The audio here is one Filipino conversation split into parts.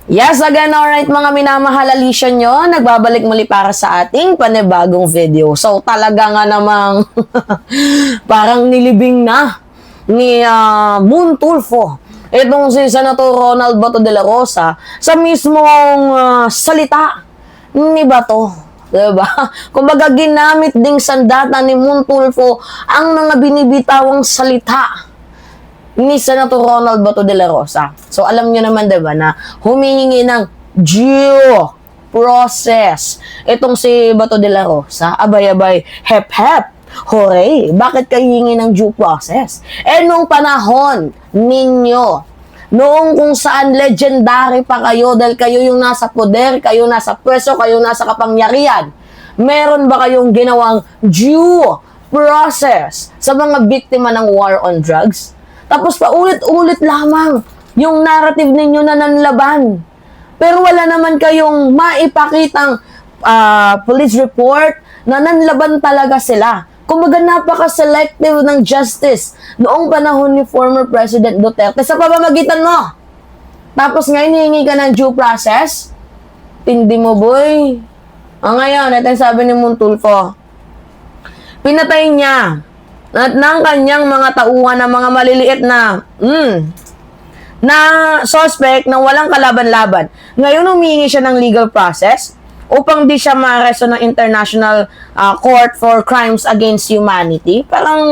Yes, again, alright mga minamahal alisyon nyo, nagbabalik muli para sa ating panibagong video. So talaga nga namang parang nilibing na ni Moon Tulfo itong si Senator Ronald Bato de la Rosa sa mismong salita ni Bato. Diba? Kumbaga ginamit ding sandata ni Moon Tulfo ang mga binibitawang salita ni Senator Ronald Bato de la Rosa. So, alam nyo naman, diba, na humihingi ng due process itong si Bato de la Rosa. Abay-abay, hep-hep, hooray! Bakit kayo hingi ng due process? Nung panahon ninyo, noong kung saan legendary pa kayo dahil kayo yung nasa poder, kayo nasa pwesto, kayo nasa kapangyarihan, meron ba kayong ginawang due process sa mga biktima ng war on drugs? Tapos paulit-ulit lamang yung narrative ninyo na nanlaban. Pero wala naman kayong maipakitang police report na nanlaban talaga sila. Kumbaga napaka-selective ng justice noong panahon ni former President Duterte sa pamamagitan mo. Tapos ngayon hihingi ka ng due process? Tindi mo, boy. Ngayon, ito sabi ni Moon Tulfo. Pinatay niya at ng kanyang mga tauhan na mga maliliit na suspect na walang kalaban-laban. Ngayon humingi siya ng legal process upang di siya maaresto ng International Court for Crimes Against Humanity. Parang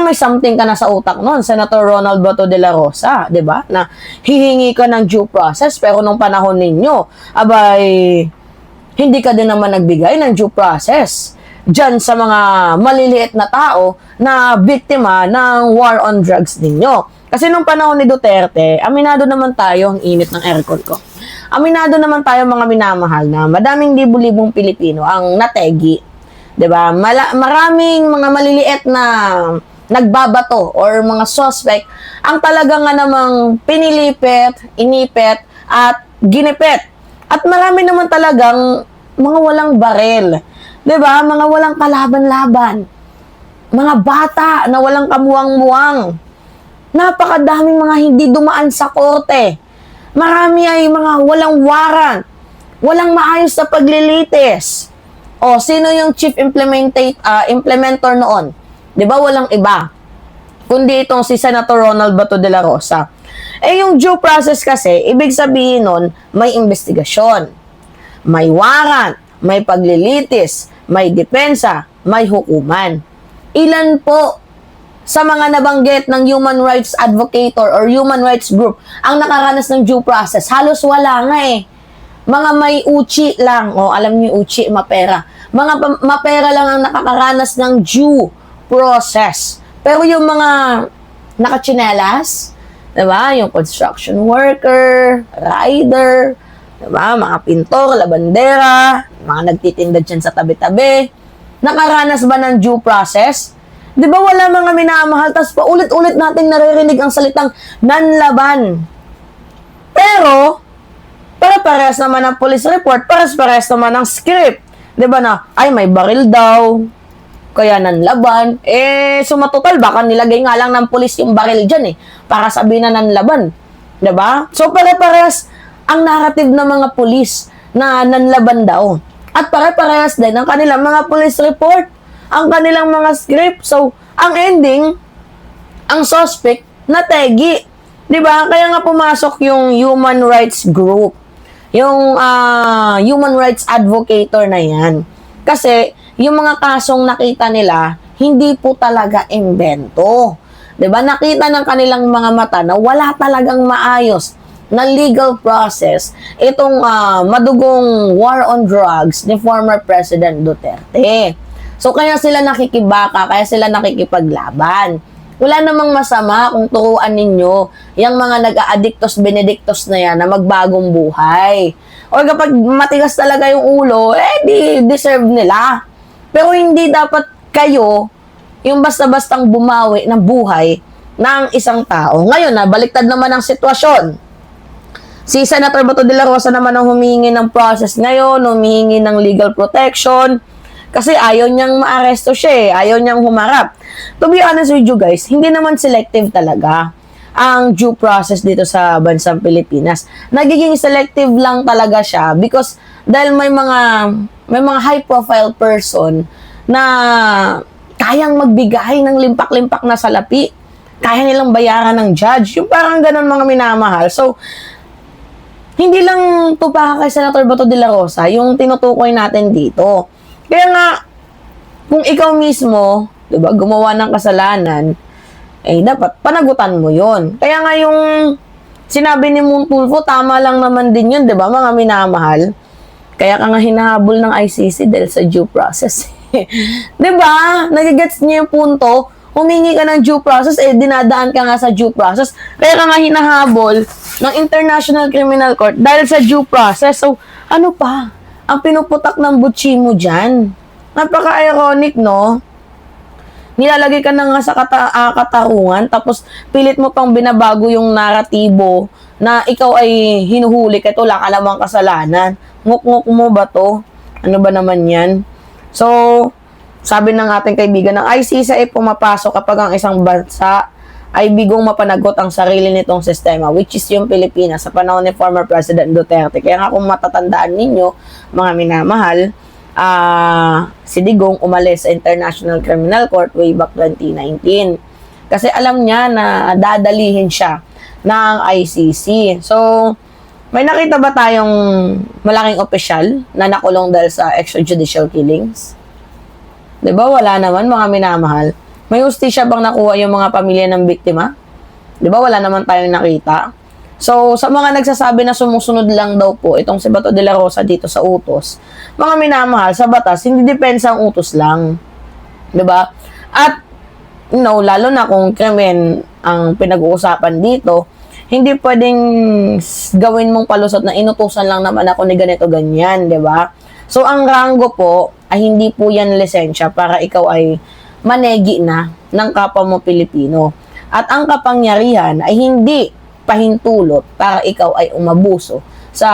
may something ka na sa utak noon, Senator Ronald Bato de la Rosa, 'di ba? Na hihingi ka ng due process pero nung panahon ninyo, abay hindi ka din naman nagbigay ng due process diyan sa mga maliliit na tao na biktima ng war on drugs ninyo. Kasi nung panahon ni Duterte, aminado naman tayo, ang init ng aircon ko. Aminado naman tayo mga minamahal na madaming libu-libong Pilipino ang nategi. 'Di ba? Maraming mga maliliit na nagbabato or mga suspect ang talaga nga namang pinilipit, inipit at ginipit. At marami naman talagang mga walang barel. 'Di ba? Mga walang kalaban-laban. Mga bata na walang kamuwang-muwang. Napakadaming mga hindi dumaan sa korte. Marami ay mga walang warrant. Walang maayos na paglilitis. O, sino yung chief implementor noon? 'Di ba? Walang iba kundi itong si Senator Ronald Bato de la Rosa. Yung due process kasi, ibig sabihin nun, may investigasyon, may warrant, may paglilitis, may depensa, may hukuman. Ilan po sa mga nabanggit ng human rights advocator or human rights group ang nakaranas ng due process? Halos wala nga eh. Mga may uchi lang. O, alam niyo uchi, mapera. Mga mapera lang ang nakakaranas ng due process. Pero yung mga nakachinelas, diba? Yung construction worker, rider, diba? Mga pintor, labandera, mga nagtitinda dyan sa tabi-tabi. Nakaranas ba ng due process? Diba wala mga minamahal? Tapos paulit-ulit natin naririnig ang salitang nanlaban. Pero, para-parehas naman ang police report, para-parehas naman ang script. Diba na, ay may baril daw, kaya nanlaban. Sumatotal, baka nilagay nga lang ng police yung baril dyan para sabihin na nanlaban. Diba? So, pare-parehas ang narrative ng mga police na nanlaban daw. At pare-parehas din ang kanilang mga police report, ang kanilang mga script. So, ang ending, ang suspect, nategi. Diba? Kaya nga pumasok yung human rights group. Yung human rights advocator na yan. Kasi, yung mga kasong nakita nila, hindi po talaga imbento. Diba? Nakita ng kanilang mga mata na wala talagang maayos na legal process itong madugong war on drugs ni former President Duterte. So, kaya sila nakikibaka, kaya sila nakikipaglaban. Wala namang masama kung turuan ninyo yung mga nag-aadictos benedictos na yan na magbagong buhay. O kapag matigas talaga yung ulo, deserve nila. Pero hindi dapat kayo yung basta-bastang bumawi ng buhay ng isang tao. Ngayon, baliktad naman ang sitwasyon. Si Senator Bato de la Rosa naman ang humihingi ng process ngayon, humihingi ng legal protection, kasi ayaw niyang maaresto siya Ayaw niyang humarap. To be honest with you guys, hindi naman selective talaga ang due process dito sa bansang Pilipinas. Nagiging selective lang talaga siya because dahil may mga high profile person na kayang magbigay ng limpak-limpak na salapi. Kaya nilang bayaran ng judge. Yung parang ganun mga minamahal. So, hindi lang to para kay Senator Bato de la Rosa, yung tinutukoy natin dito. Kaya nga, kung ikaw mismo, di ba, gumawa ng kasalanan, eh, dapat panagutan mo yon. Kaya nga yung sinabi ni Montulfo, tama lang naman din yun, di ba, mga minamahal. Kaya ka nga hinahabol ng ICC dahil sa due process. Di ba? Nagigets niya yung punto. Humingi ka ng due process, eh, dinadaan ka nga sa due process. Kaya ka nga hinahabol ng International Criminal Court dahil sa due process. So, ano pa? Ang pinuputak ng butchi mo dyan. Napaka-ironic, no? Nilalagay ka na nga sa katarungan, tapos pilit mo pang binabago yung naratibo na ikaw ay hinuhuli kahit wala ka namang kasalanan. Nguk-nguk mo ba to? Ano ba naman yan? So, sabi ng ating kaibigan, ng ICC ay pumapasok kapag ang isang bansa ay bigong mapanagot ang sarili nitong sistema, which is yung Pilipinas sa panahon ni former President Duterte. Kaya nga kung matatandaan ninyo, mga minamahal, si Digong umalis sa International Criminal Court way back 2019. Kasi alam niya na dadalihin siya ng ICC. So, may nakita ba tayong malaking opisyal na nakulong dahil sa extrajudicial killings? Diba? Wala naman, mga minamahal. May hustisya bang nakuha yung mga pamilya ng biktima? Diba? Wala naman tayong nakita. So, sa mga nagsasabi na sumusunod lang daw po itong si Bato de la Rosa dito sa utos, mga minamahal, sa batas, hindi depensa ang utos lang. Diba? At, lalo na kung krimen ang pinag-uusapan dito, hindi pwedeng gawin mong palusot na inutusan lang naman ako ni ganito, ganyan, diba? So, ang ranggo po, ay hindi po yan lisensya para ikaw ay manegi na ng kapwa mo Pilipino. At ang kapangyarihan ay hindi pahintulot para ikaw ay umabuso sa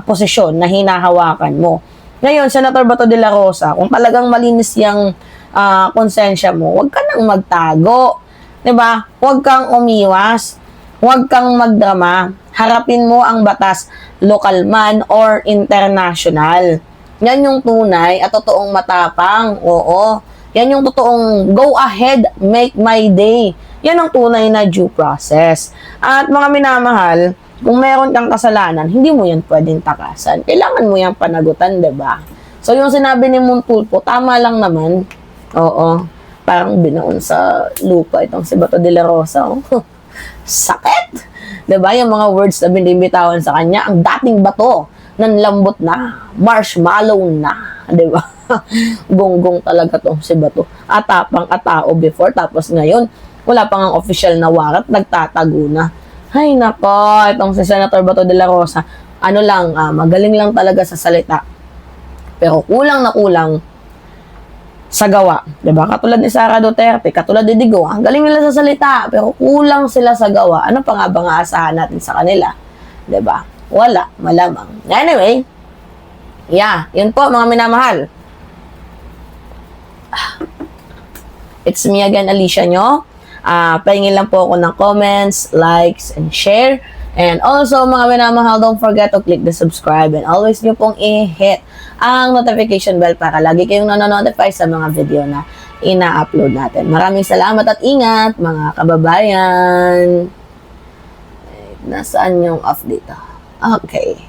posisyon na hinahawakan mo. Ngayon, Senator Bato de la Rosa, kung talagang malinis yung konsensya mo, huwag ka nang magtago. Diba? Huwag kang umiwas. Huwag kang magdrama. Harapin mo ang batas, local man or international. Yan yung tunay at totoong matapang. Oo. Yan yung totoong go ahead, make my day. Yan ang tunay na due process. At mga minamahal, kung meron kang kasalanan, hindi mo yan pwedeng takasan. Kailangan mo yan panagutan, diba? So, yung sinabi ni Montulfo, tama lang naman. Oo. Parang binaon sa lupa itong si Bato de la Rosa. Oh. Sakit! Diba? Yung mga words na binibitawan sa kanya, ang dating bato, nanlambot na, marshmallow na, di ba? Gonggong talaga tong si Bato. Atapang atao before, tapos ngayon, wala pang ang official na warat, nagtatago na. Ay nako, itong si Senator Bato de la Rosa, magaling lang talaga sa salita. Pero kulang na kulang sa gawa. Diba? Katulad ni Sara Duterte, katulad ni Digong, ang galing nila sa salita, pero kulang sila sa gawa. Ano pa nga ba nga asahan natin sa kanila? Diba? Wala, malamang. Anyway, yun po mga minamahal. It's me again, Alicia nyo. Pahingin lang po ako ng comments, likes, and share. And also, mga minamahal, don't forget to click the subscribe and always nyo pong i-hit ang notification bell para lagi kayong nanonotify sa mga video na ina-upload natin. Maraming salamat at ingat, mga kababayan. Nasaan yung off dito? Okay.